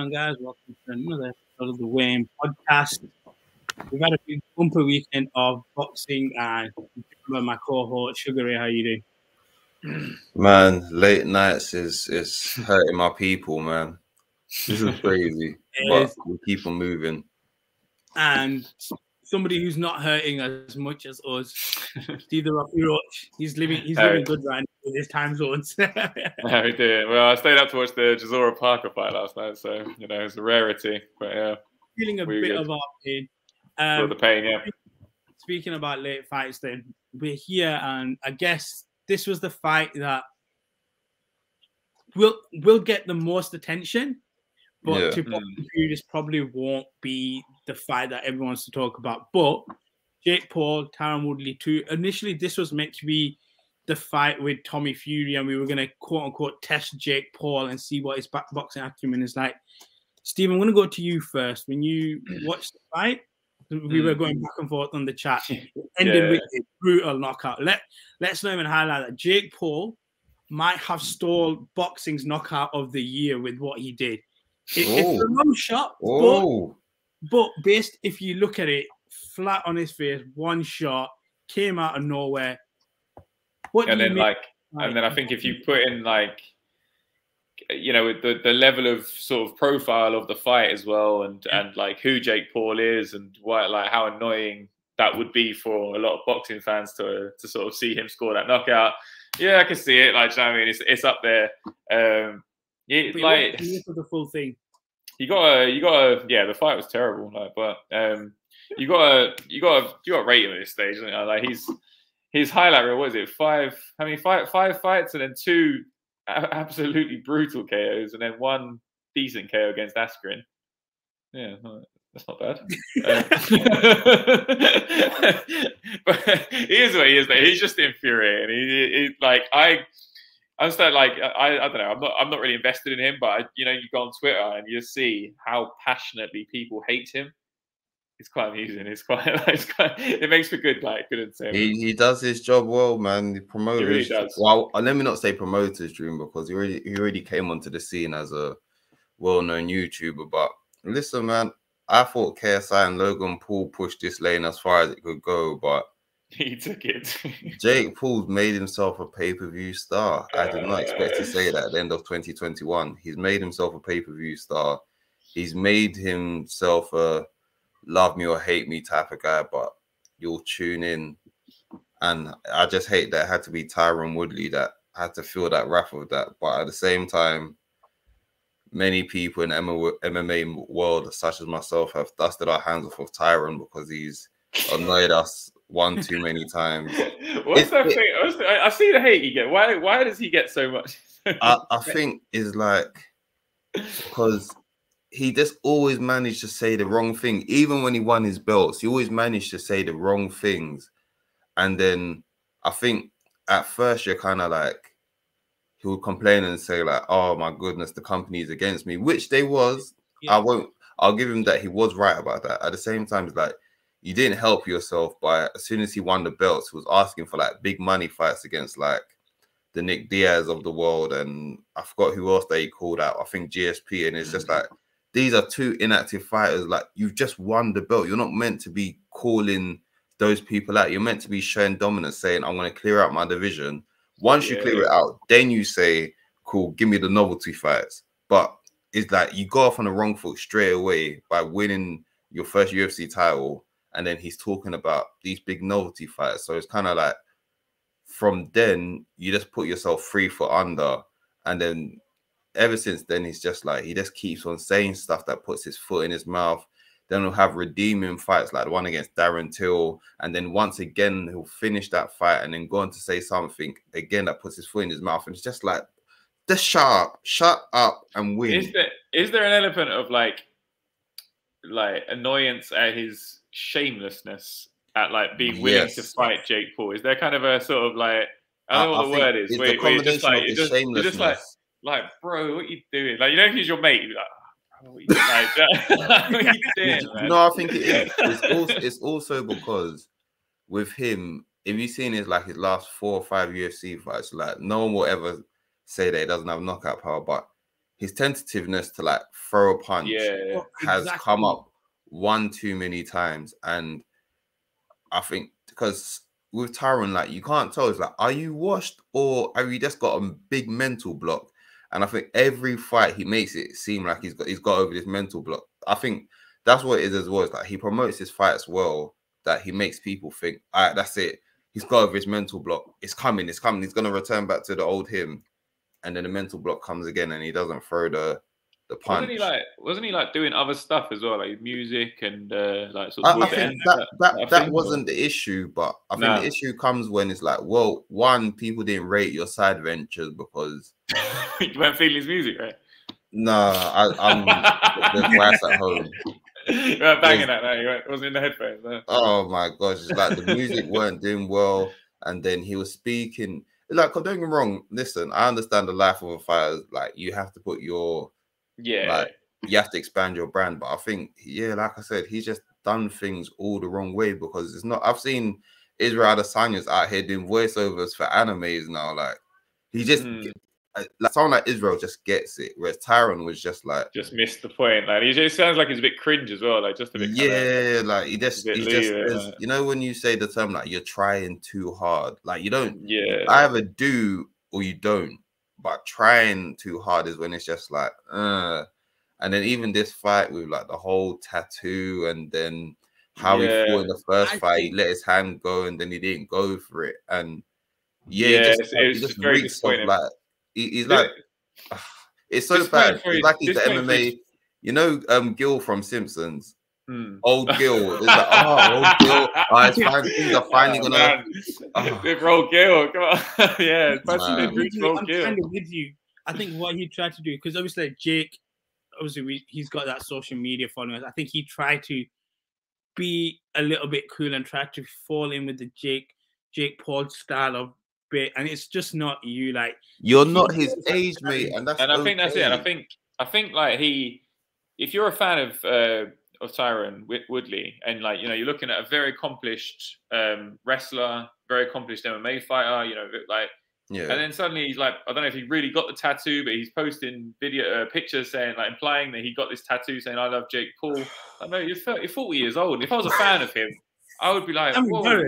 on, guys? Welcome to another episode of the Wayne Podcast. We've had a big bumper weekend of boxing, and my co-host Sugar Ray, how you doing? Man, late nights is hurting my people, man. This is crazy, but we keep on moving. And somebody who's not hurting as much as us, Steve the Rocky Roach. He's living good right now with his time zones. No, he did. Well, I stayed up to watch the Chisora Parker fight last night, so it's a rarity. But yeah, feeling a bit of our pain. For the pain, yeah. Speaking about late fights, then we're here, and I guess this was the fight that will get the most attention. But to be this probably won't be the fight that everyone wants to talk about. But Jake Paul, Tyron Woodley II. Initially, this was meant to be the fight with Tommy Fury, and we were going to quote unquote test Jake Paul and see what his boxing acumen is like. Steve, I'm going to go to you first. When you watched the fight, we were going back and forth on the chat. It ended with a brutal knockout. Let's not even highlight that Jake Paul might have stole boxing's knockout of the year with what he did. It's a long shot, but based, if you look at it, flat on his face, one shot, came out of nowhere. And then I think if you put in the level of sort of profile of the fight as well, and like who Jake Paul is and how annoying that would be for a lot of boxing fans to sort of see him score that knockout. Yeah, I can see it. It's up there. For the full thing. You got the fight was terrible, but you got to rate him at this stage. His highlight reel, what is it? Five fights, and then 2 absolutely brutal KOs, and then 1 decent KO against Askren. Yeah, that's not bad. But he is what he is. He's just infuriating. I don't know. I'm not really invested in him, but you go on Twitter and you see how passionately people hate him. It's quite amusing. It makes for good entertainment. He does his job well, man. The promoters. He really does. Well, let me not say promoters, Dream, because he already came onto the scene as a well-known YouTuber. But listen, man, I thought KSI and Logan Paul pushed this lane as far as it could go, but he took it. Jake Paul's made himself a pay-per-view star. I did not expect to say that at the end of 2021. He's made himself a pay-per-view star. He's made himself a love me or hate me type of guy, but you'll tune in. And I just hate that it had to be Tyron Woodley that had to feel that wrath of that. But at the same time, many people in the MMA world, such as myself, have dusted our hands off of Tyron because he's annoyed us one too many times. What's that thing? I see the hate you get. Why does he get so much? I think it's because he just always managed to say the wrong thing. Even when he won his belts, he always managed to say the wrong things. And then I think at first you're kind of he would complain and say oh my goodness, the company is against me, which they was. Yeah. I'll give him that he was right about that. At the same time, it's you didn't help yourself by, as soon as he won the belts, he was asking for big money fights against the Nick Diaz of the world. And I forgot who else that he called out. I think GSP. And it's just these are 2 inactive fighters. You've just won the belt. You're not meant to be calling those people out. You're meant to be showing dominance, saying, I'm going to clear out my division. Once you clear it out, then you say, cool, give me the novelty fights. But it's you go off on the wrong foot straight away by winning your first UFC title. And then he's talking about these big novelty fights. So it's kind of from then, you just put yourself 3 foot under. And then ever since then, he's just he just keeps on saying stuff that puts his foot in his mouth. Then he'll have redeeming fights like the one against Darren Till. And then once again, he'll finish that fight and then go on to say something again that puts his foot in his mouth. And it's just just shut up and win. Is there an element of annoyance at his shamelessness at being willing to fight Jake Paul? Is there kind of a sort of I don't know what the word is. Where you're just bro, what are you doing? If he's your mate, you'd be what are you doing? What are you doing, man? No, I think it is. It's also because with him, if you've seen his last 4 or 5 UFC fights, no one will ever say that he doesn't have knockout power, but his tentativeness to like throw a punch has come up one too many times. And I think because with Tyron, like, you can't tell. It's like, are you washed or have you just got a big mental block? And I think every fight he makes it seem like he's got over this mental block. I think that's what it is as well. It's like he promotes his fights well, that he makes people think, all right, that's it. He's got over his mental block. It's coming. It's coming. He's going to return back to the old him. And then the mental block comes again and he doesn't throw the punch. Wasn't he like doing other stuff as well, like music and like sort of I think that wasn't the issue, but I think the issue comes when it's like, well, one, people didn't rate your side ventures because you weren't feeling his music, right? No, I'm the wife at home. You weren't banging that now. It wasn't in the headphones. No. Oh my gosh, it's like the music weren't doing well, and then he was speaking. Like, don't get me wrong. Listen, I understand the life of a fighter. Like, you have to put your like, you have to expand your brand. But I think, like I said, he's just done things all the wrong way because it's not. I've seen Israel Adesanya's out here doing voiceovers for animes now. Like, he just like someone like Israel just gets it, whereas Tyron was just like missed the point. Like, he just sounds like he's a bit cringe as well. Like, just a bit like he just you know, when you say the term like you're trying too hard, like you don't either do or you don't, but trying too hard is when it's just like and then even this fight with like the whole tattoo and then how he fought in the first fight, he let his hand go and then he didn't go for it, and it was just very disappointing. Like, he's like, it's so bad. It's like he's the MMA, you know, Gil from Simpsons. Old Gil. It's like, old Gil. Things are finally gonna. Roll Gil, come on. I'm kind of with you. I think what he tried to do, because obviously Jake, he's got that social media following. I think he tried to be a little bit cool and tried to fall in with the Jake Paul style of bit, and it's just not you. Like, you're not his age, mate, and I think that's it. And I think like if you're a fan of Tyron Woodley, and like, you know, you're looking at a very accomplished wrestler, very accomplished MMA fighter, you know, like, and then suddenly he's like, I don't know if he really got the tattoo, but he's posting pictures saying, like, implying that he got this tattoo saying I love Jake Paul. I know you're 40 years old. If I was a fan of him, I would be like, whoa.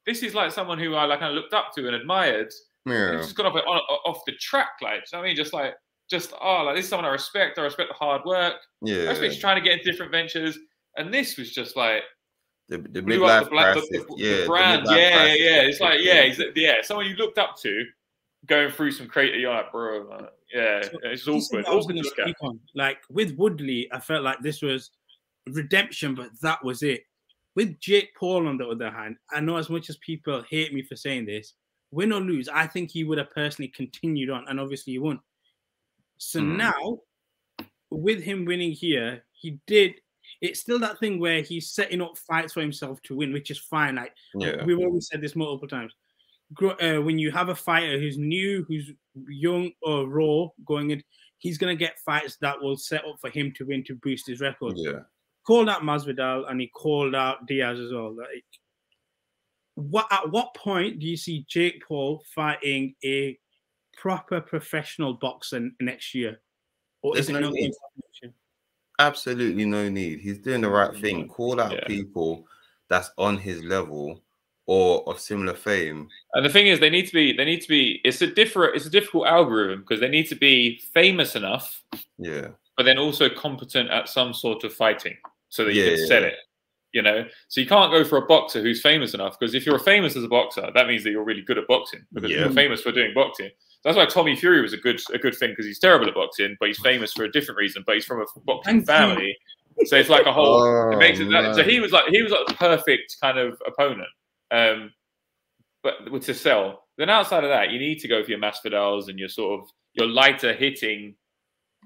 This is like someone who I like kind of looked up to and admired. Yeah. He's just got off the track, like, I mean, like this is someone I respect. I respect the hard work. Yeah, I respect trying to get into different ventures. And this was just like the midlife crisis. The brand. It's like someone you looked up to going through some crazy. You're like, bro, it's awkward. Like with Woodley, I felt like this was redemption, but that was it. With Jake Paul, on the other hand, I know as much as people hate me for saying this, win or lose, I think he would have personally continued on, and obviously he won. So now, with him winning here, it's still that thing where he's setting up fights for himself to win, which is fine. Like, we've always said this multiple times. When you have a fighter who's new, who's young or raw going in, he's going to get fights that will set up for him to win, to boost his record. Yeah. Called out Masvidal and he called out Diaz as well. Like, at what point do you see Jake Paul fighting a proper professional boxer next year? Or is it no need? Absolutely no need. He's doing the right thing. Call out people that's on his level or of similar fame. And the thing is, they need to be. It's a difficult algorithm because they need to be famous enough. Yeah. But then also competent at some sort of fighting, so that you can sell it, you know. So you can't go for a boxer who's famous enough, because if you're famous as a boxer, that means that you're really good at boxing, because you're famous for doing boxing. That's why Tommy Fury was a good thing, because he's terrible at boxing, but he's famous for a different reason. But he's from a boxing family, so it's like a whole. It makes it that. So he was like the perfect kind of opponent, but to sell. Then outside of that, you need to go for your Masvidals and your lighter hitting.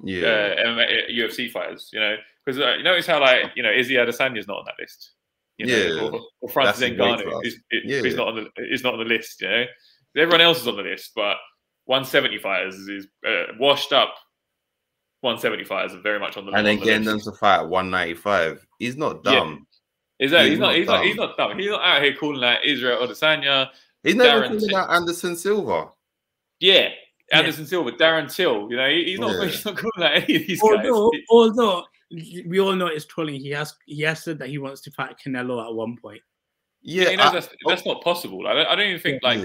UFC fighters, you know, because you notice how, like, you know, Izzy Adesanya's not on that list, you know, or Francis Ngannou is not on the list, you know. Everyone else is on the list, but 170 fighters is washed up. 170 fighters are very much on the list. And then getting them to fight at 195, he's not dumb. He's not dumb. He's not out here calling out Israel Adesanya. He's never calling out Anderson Silva. Yeah. Anderson Silva, Darren Till. You know, he's not calling out any of these guys. Although we all know it's trolling. He has said that he wants to fight Canelo at one point. Yeah, you know, that's not possible. I don't even think like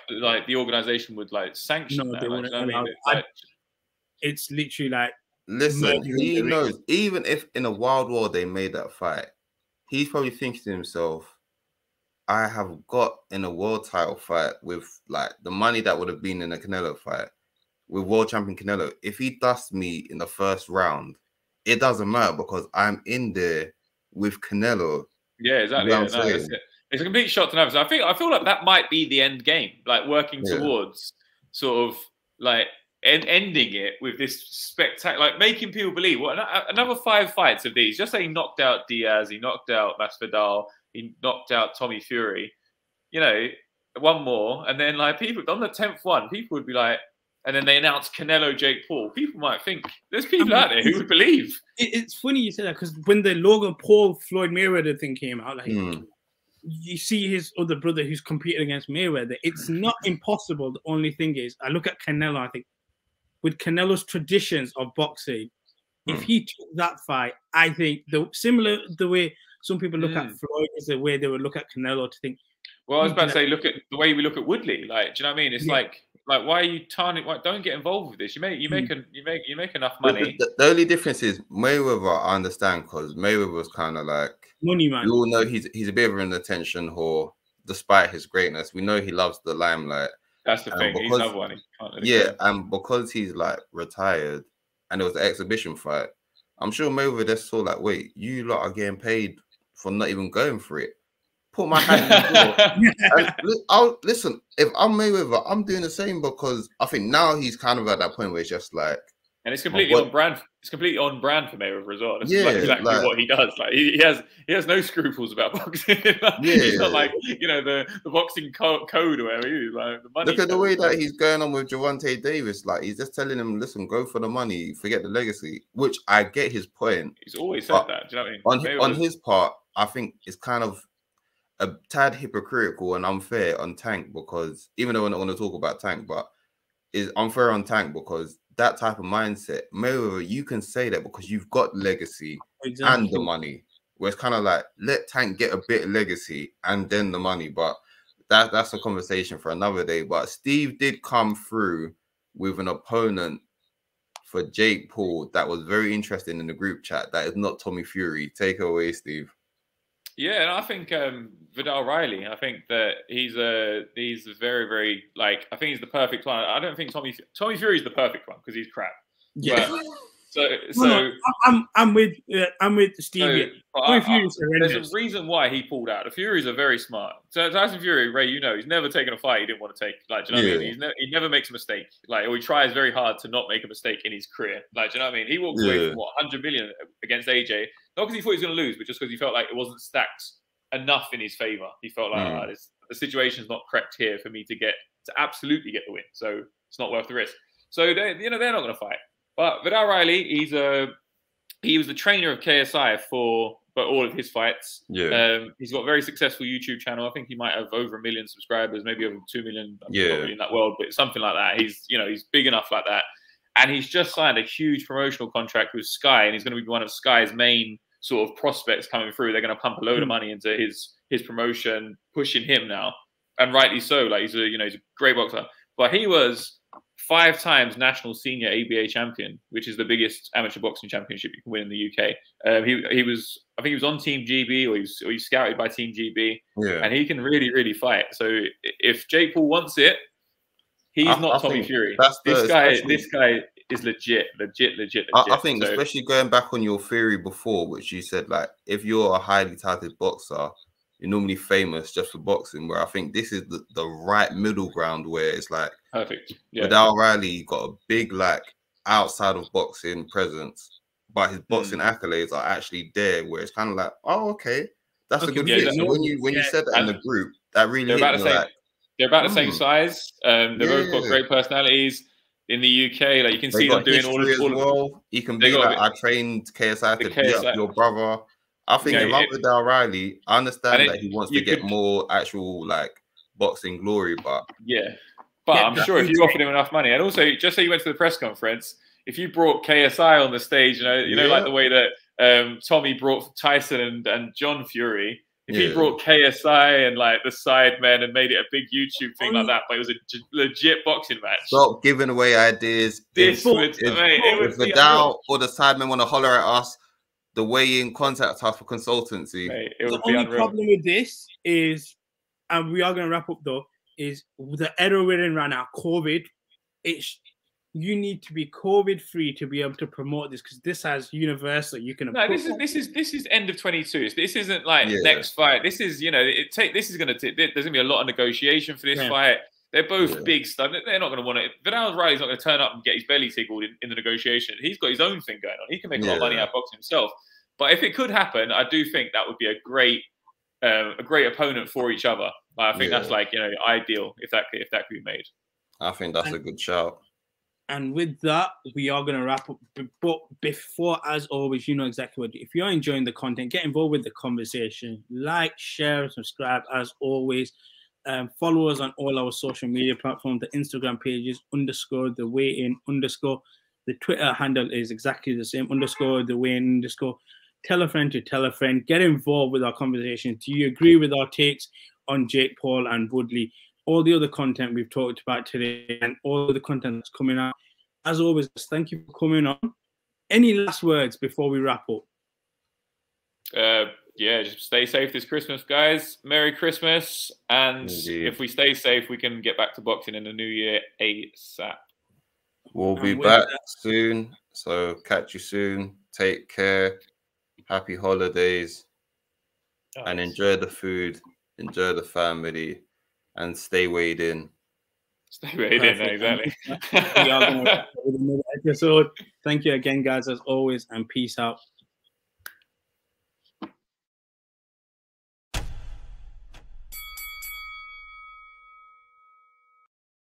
the organization would like sanction that. They like, wouldn't you know allow. I mean? It's literally like, listen, he knows. Even if in a wild war they made that fight, he's probably thinking to himself, I have got in a world title fight with like the money that would have been in a Canelo fight with world champion Canelo. If he dusts me in the first round, it doesn't matter because I'm in there with Canelo. Yeah, exactly. You know it's a complete shot to numbers. I feel like that might be the end game, like working towards sort of like ending it with this spectacular, like making people believe. What another 5 fights of these? Just say he knocked out Diaz, he knocked out Masvidal, he knocked out Tommy Fury. You know, one more, and then like people on the 10th one, people would be like, and then they announce Canelo, Jake Paul. People might think there's people out there who would believe. It's funny you say that because when the Logan Paul Floyd Mayweather thing came out, like you see his other brother who's competing against Mayweather. It's not impossible. The only thing is, I look at Canelo. I think with Canelo's traditions of boxing, if he took that fight, I think the way some people look at Floyd is the way they would look at Canelo to think. Well, I was about to say, look at the way we look at Woodley. Like, do you know what I mean? It's like why are you tarnishing? Don't get involved with this. You make enough money. The only difference is Mayweather. I understand because Mayweather was kind of like money man. We all know he's a bit of an attention whore, despite his greatness. We know he loves the limelight. That's the thing. He's another one. And because he's like retired, and it was an exhibition fight, I'm sure Mayweather just saw like, wait, you lot are getting paid for not even going for it. Put my hand in the door. I'll listen. If I'm Mayweather, I'm doing the same because I think now he's kind of at that point where it's just like, and it's completely on brand. It's completely on brand for Mayweather as well. This is like exactly what he does. Like he has no scruples about boxing. He's not like the boxing code or whatever. He's like the money. Look at the way that he's going on with Gervonta Davis. Like he's just telling him, listen, go for the money, forget the legacy. Which I get his point. He's always said that. Do you know what I mean? On his part, I think it's kind of a tad hypocritical and unfair on Tank because even though we're not going to talk about Tank, but it's unfair on Tank because that type of mindset, Mayweather, you can say that because you've got legacy and the money. Where it's kind of like let Tank get a bit of legacy and then the money, but that's a conversation for another day. But Steve did come through with an opponent for Jake Paul that was very interesting in the group chat. That is not Tommy Fury. Take it away, Steve. Yeah, and I think Viddal Riley. I think that he's very, very like. I think he's the perfect one. I don't think Tommy Fury is the perfect one because he's crap. Yeah. But, I'm with Steve. There's a reason why he pulled out. The Furies are very smart. So Tyson Fury, Ray, he's never taken a fight he didn't want to take. Like, do you know what I mean? He never makes a mistake. Like, or he tries very hard to not make a mistake in his career. Like, do you know what I mean? He walked away from 100 million against AJ, not because he thought he was going to lose, but just because he felt like it wasn't stacked enough in his favor. He felt like the situation's not correct here for me to absolutely get the win. So it's not worth the risk. So they're not going to fight. But Viddal Riley, he was the trainer of KSI for all of his fights. Yeah. He's got a very successful YouTube channel. I think he might have over 1 million subscribers, maybe over 2 million. Probably in that world, but something like that. He's big enough like that, and he's just signed a huge promotional contract with Sky, and he's going to be one of Sky's main sort of prospects coming through. They're going to pump a load of money into his promotion, pushing him now, and rightly so. Like he's a great boxer, but he was 5 times national senior ABA champion, which is the biggest amateur boxing championship you can win in the UK. I think he was on Team GB or he was scouted by Team GB, and he can really, really fight. So if Jake Paul wants it, he's not Tommy Fury. This guy is legit. I think especially going back on your theory before, which you said like if you're a highly touted boxer, you're normally famous just for boxing, where I think this is the right middle ground where it's like perfect. Yeah. Viddal Riley got a big like outside of boxing presence, but his boxing accolades are actually there, where it's kind of like, oh, okay, that's a good fit. So when you said that in the group, that really they're about the same size. They've both got great personalities. In the UK, like you can see them doing all as well. You can be like, I trained KSI to beat up your brother. I think if I'm Viddal Riley, I understand that he wants to get more actual like boxing glory, but But I'm sure if you offered him enough money, and also just say you went to the press conference, if you brought KSI on the stage, you know, like the way that Tommy brought Tyson and John Fury. If he brought KSI and like the Sidemen and made it a big YouTube thing like that, but it was a legit boxing match. Stop giving away ideas. If Viddal or the Sidemen want to holler at us, the weigh-in contact us for consultancy. Mate, it would the only problem with this is, and we are going to wrap up though, is the era we're in right now, COVID. You need to be COVID free to be able to promote this, because this has universal. You can. No, this is end of 22. This isn't like next fight. This is, you know, this is going to. There's going to be a lot of negotiation for this fight. They're both big stuff. They're not going to want it. Viddal Riley's not going to turn up and get his belly tickled in the negotiation. He's got his own thing going on. He can make a lot of money out of boxing himself. But if it could happen, I do think that would be a great opponent for each other. I think that's like, you know, ideal if that could be made. I think that's a good shout. And with that, we are going to wrap up. But before, as always, you know exactly what to do. If you're enjoying the content, get involved with the conversation. Like, share, subscribe, as always. Follow us on all our social media platforms. The Instagram page is _the weigh-in _. The Twitter handle is exactly the same, _the weigh-in _. Tell a friend to tell a friend. Get involved with our conversation. Do you agree with our takes on Jake Paul and Woodley? All the other content we've talked about today and all the content that's coming out. As always, thank you for coming on. Any last words before we wrap up? Just stay safe this Christmas, guys. Merry Christmas. And if we stay safe, we can get back to boxing in the new year ASAP. We'll be back soon. So catch you soon. Take care. Happy holidays. And enjoy the food. Enjoy the family. And stay weighed in. Stay weighed in, exactly. We are going to wrap up with another episode. Thank you again, guys, as always, and peace out.